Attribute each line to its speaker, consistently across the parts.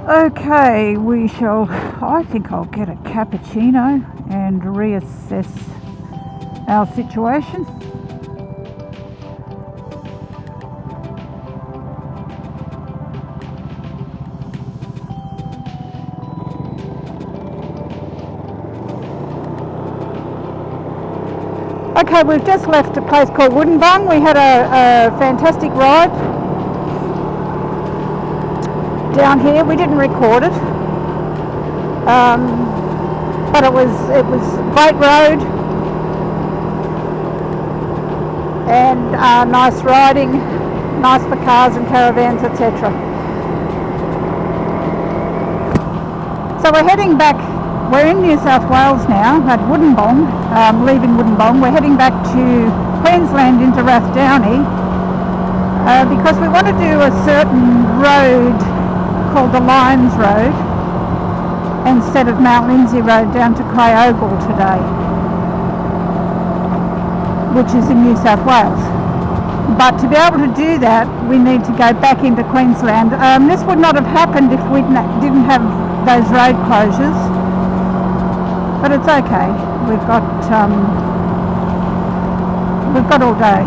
Speaker 1: Okay, I think I'll get a cappuccino and reassess our situation. Okay, we've just left a place called Woodinbung. We had a fantastic ride down here. We didn't record it, but it was a great road and nice riding, nice for cars and caravans, etc. So we're heading back. We're in New South Wales now at Woodinbung, leaving Woodinbung. We're heading back to Queensland into Rathdowney because we want to do a certain road called the Lions Road instead of Mount Lindsay Road down to Kyogle today, which is in New South Wales. But to be able to do that, we need to go back into Queensland. This would not have happened if we didn't have those road closures. But it's okay. We've got all day.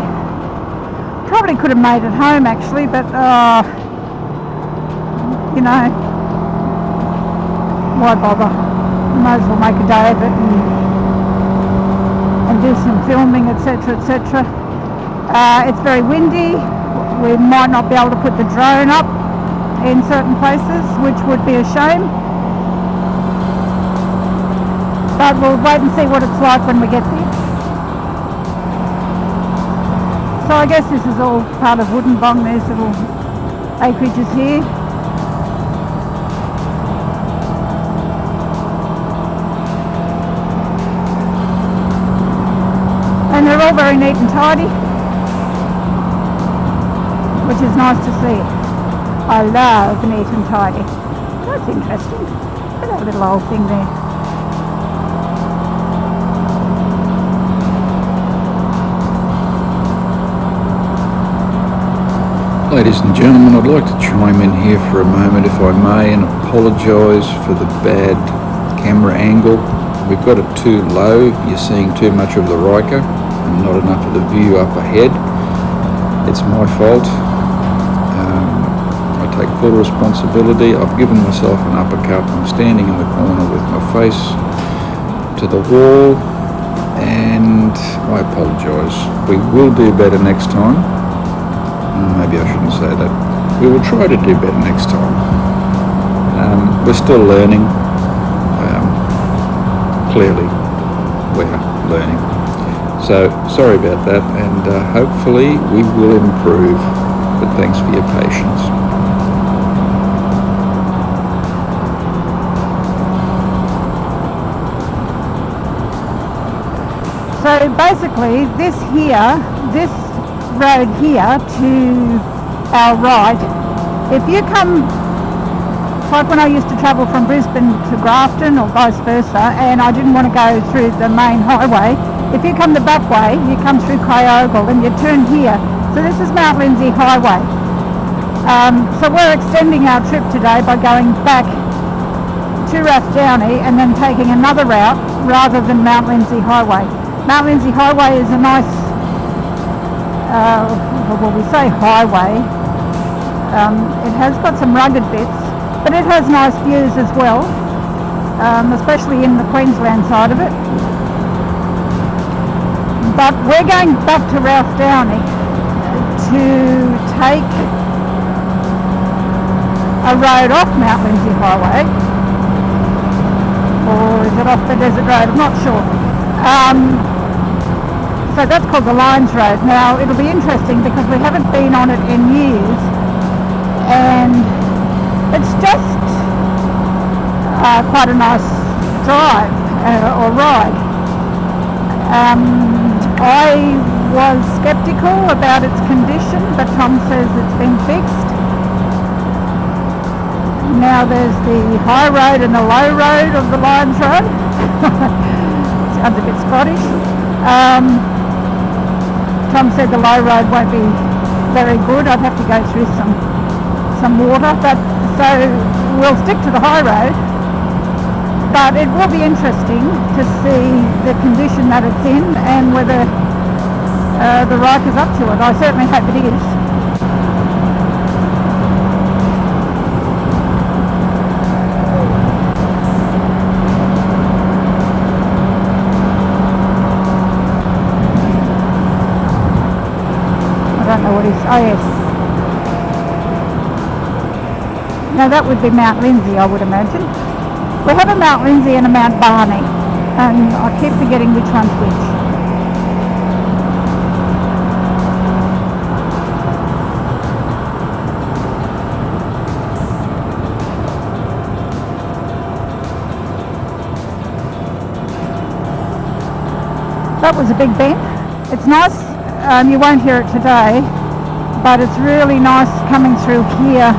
Speaker 1: Probably could have made it home actually, but you know, why bother? Might as well make a day of it and do some filming, etc., etc. It's very windy. We might not be able to put the drone up in certain places, which would be a shame. But we'll wait and see what it's like when we get there. So I guess this is all part of Woodinbung, these little acreages here. And they're all very neat and tidy, which is nice to see. I love neat and tidy. That's interesting. Look at that little old thing there.
Speaker 2: Ladies and gentlemen, I'd like to chime in here for a moment if I may and apologise for the bad camera angle. We've got it too low, you're seeing too much of the Ryker and not enough of the view up ahead. It's my fault. I take full responsibility. I've given myself an uppercut. I'm standing in the corner with my face to the wall and I apologise. We will do better next time. Maybe I shouldn't say that. We will try to do better next time. We're still learning. Clearly, we're learning. So, sorry about that, and hopefully we will improve. But thanks for your patience.
Speaker 1: So basically, this road here to our right, if you come, it's like when I used to travel from Brisbane to Grafton or vice versa, and I didn't want to go through the main highway, if you come the back way, you come through Kyogle and you turn here. So this is Mount Lindsay Highway. So we're extending our trip today by going back to Rathdowney and then taking another route rather than Mount Lindsay Highway. Mount Lindsay Highway is a nice well, we say highway. It has got some rugged bits, but it has nice views as well, especially in the Queensland side of it. But we're going back to Rathdowney to take a road off Mount Lindsay Highway, or is it off the Desert Road? I'm not sure. So that's called the Lions Road. Now it'll be interesting because we haven't been on it in years, and it's just quite a nice drive or ride. I was sceptical about its condition, but Tom says it's been fixed. Now there's the high road and the low road of the Lions Road. Sounds a bit Scottish. Tom said the low road won't be very good. I'd have to go through some water, but so we'll stick to the high road, but it will be interesting to see the condition that it's in and whether the Ryker's up to it. I certainly hope it is. I don't know what he's... Oh, yes. Now that would be Mount Lindsay, I would imagine. We have a Mount Lindsay and a Mount Barney, and I keep forgetting which one's which. That was a big bend. It's nice, you won't hear it today, but it's really nice coming through here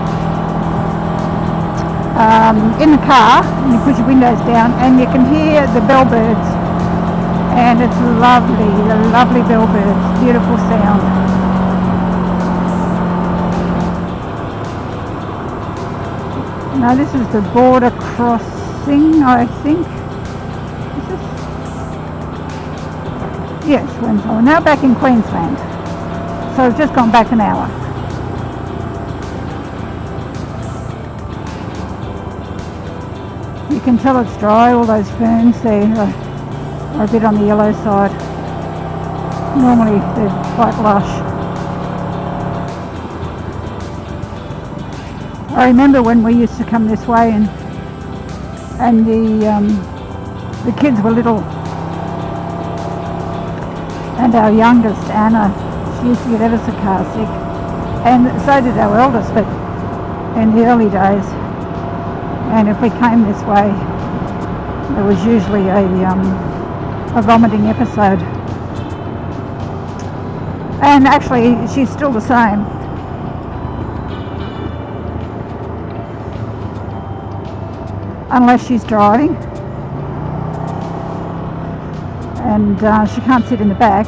Speaker 1: in the car, and you put your windows down and you can hear the bellbirds, and it's lovely, the lovely bellbirds, beautiful sound. Now this is the border crossing, I think. Yes, we're now back in Queensland, so we've just gone back an hour. You can tell it's dry, all those ferns there are a bit on the yellow side. Normally they're quite lush. I remember when we used to come this way and the kids were little. And our youngest, Anna, she used to get ever so car sick. And so did our eldest, but in the early days. And if we came this way, there was usually a vomiting episode. And actually, she's still the same. Unless she's driving. And she can't sit in the back.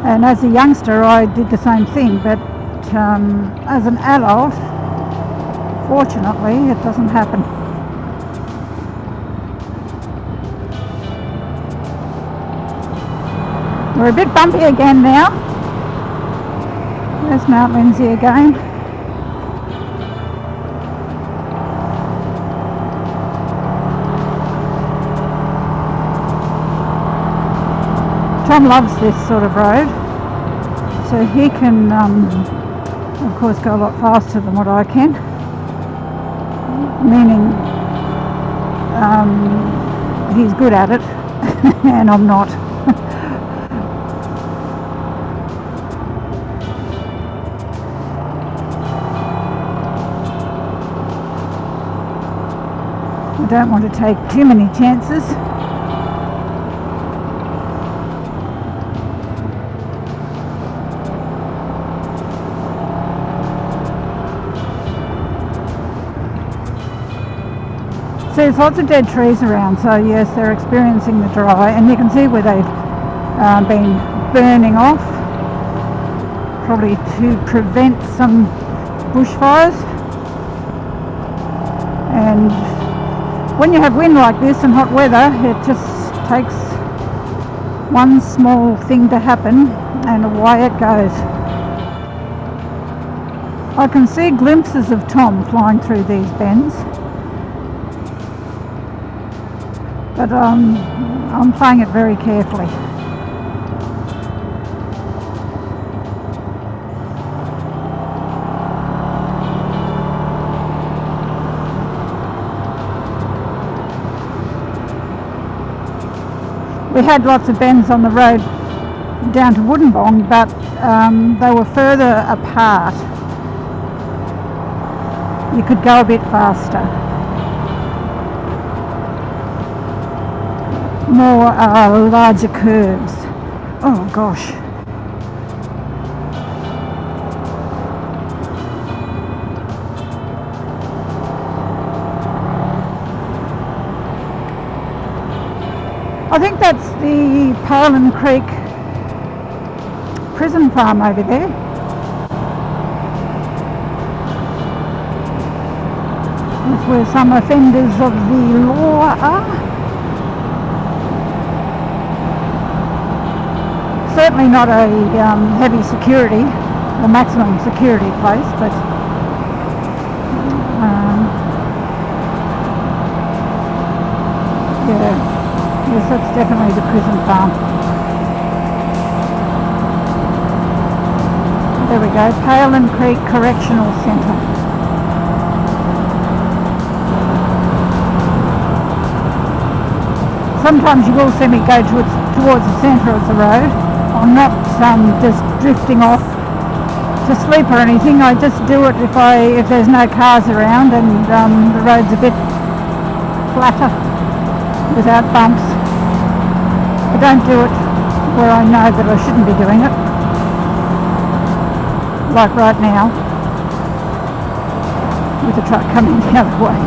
Speaker 1: And as a youngster I did the same thing, but as an adult, fortunately, it doesn't happen. We're a bit bumpy again now. There's Mount Lindsay again. Tom loves this sort of road, so he can of course go a lot faster than what I can, meaning he's good at it and I'm not. I don't want to take too many chances. So there's lots of dead trees around, so yes, they're experiencing the dry, and you can see where they've been burning off, probably to prevent some bushfires. And when you have wind like this and hot weather, it just takes one small thing to happen and away it goes. I can see glimpses of Tom flying through these bends. But I'm playing it very carefully. We had lots of bends on the road down to Woodinbong, but they were further apart. You could go a bit faster. More larger curves. Oh gosh. I think that's the Parlin Creek prison farm over there. That's where some offenders of the law are. Certainly not a heavy security or maximum security place, but yeah, yes, that's definitely the prison farm. There we go, Palin Creek Correctional Centre. Sometimes you will see me go towards the centre of the road. I'm not just drifting off to sleep or anything. I just do it if there's no cars around and the road's a bit flatter without bumps. I don't do it where I know that I shouldn't be doing it, like right now with the truck coming the other way.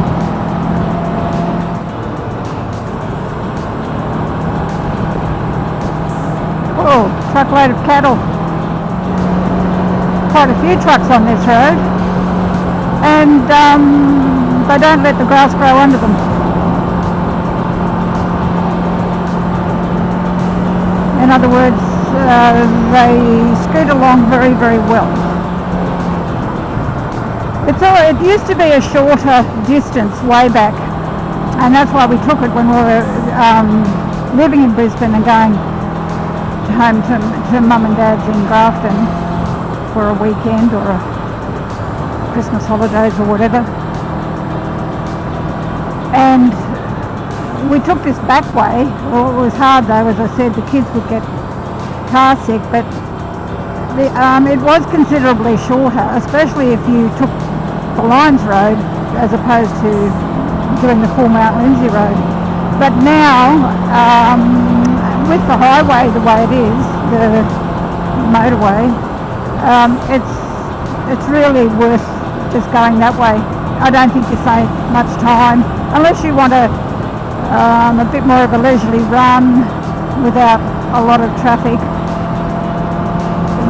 Speaker 1: Oh, truckload of cattle. Quite a few trucks on this road, and they don't let the grass grow under them. In other words, they scoot along very, very well. It used to be a shorter distance way back, and that's why we took it when we were living in Brisbane and going home to mum and dad's in Grafton for a weekend or a Christmas holidays or whatever. And we took this back way. Well, it was hard though, as I said, the kids would get car sick, but it was considerably shorter, especially if you took the Lyons Road as opposed to doing the full Mount Lindsay Road. But now, with the highway the way it is, the motorway, it's really worth just going that way. I don't think you save much time unless you want a bit more of a leisurely run without a lot of traffic.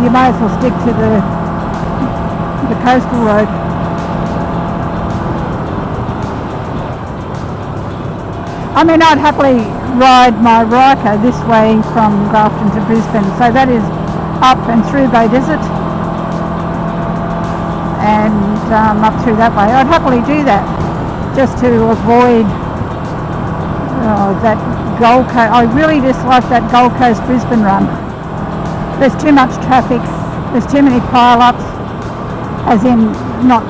Speaker 1: You may as well stick to the coastal road. I mean, I'd happily ride my Ryker this way from Grafton to Brisbane, so that is up and through Bay Desert and up through that way. I'd happily do that just to avoid that Gold Coast. I really dislike that Gold Coast Brisbane run. There's too much traffic, there's too many pile-ups, as in not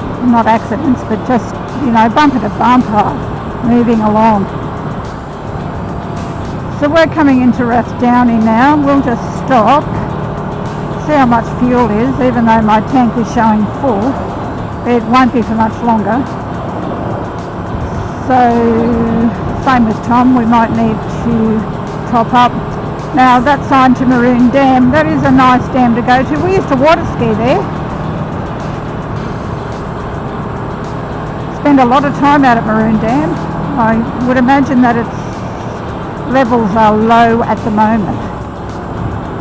Speaker 1: accidents, but just, bumper to bumper moving along. So we're coming into Rathdowney now. We'll just stop, see how much fuel is, even though my tank is showing full. It won't be for much longer. So, same as Tom, we might need to top up. Now that sign to Maroon Dam, that is a nice dam to go to. We used to water ski there. Spend a lot of time out at Maroon Dam. I would imagine that its levels are low at the moment.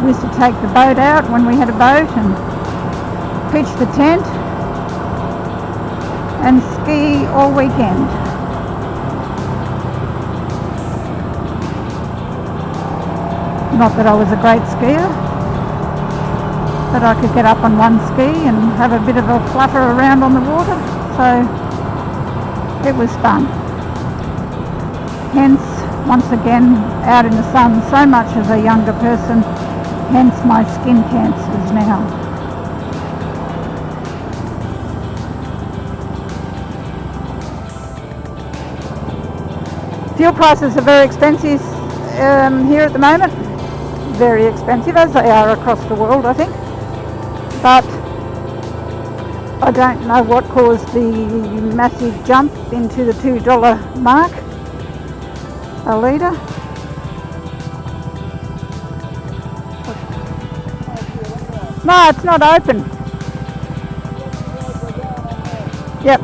Speaker 1: We used to take the boat out when we had a boat and pitch the tent and ski all weekend. Not that I was a great skier, but I could get up on one ski and have a bit of a flutter around on the water, so it was fun. Hence, once again, out in the sun so much as a younger person, hence my skin cancers now. Fuel prices are very expensive here at the moment. Very expensive, as they are across the world, I think. But I don't know what caused the massive jump into the $2 mark a litre. No, it's not open. Yep.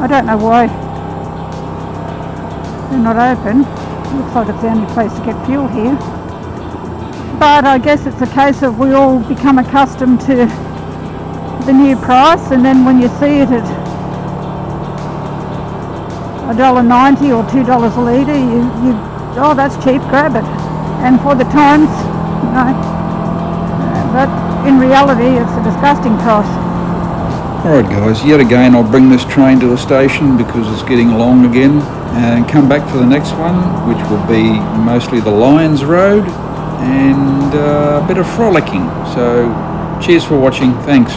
Speaker 1: I don't know why they're not open. Looks like it's the only place to get fuel here. But I guess it's a case of we all become accustomed to the new price, and then when you see it at $1.90 or $2 a litre, you oh, that's cheap, grab it. And for the times, but in reality it's a disgusting price.
Speaker 2: Alright guys, yet again I'll bring this train to the station because it's getting long again, and come back for the next one, which will be mostly the Lions Road and a bit of frolicking. So cheers for watching, thanks.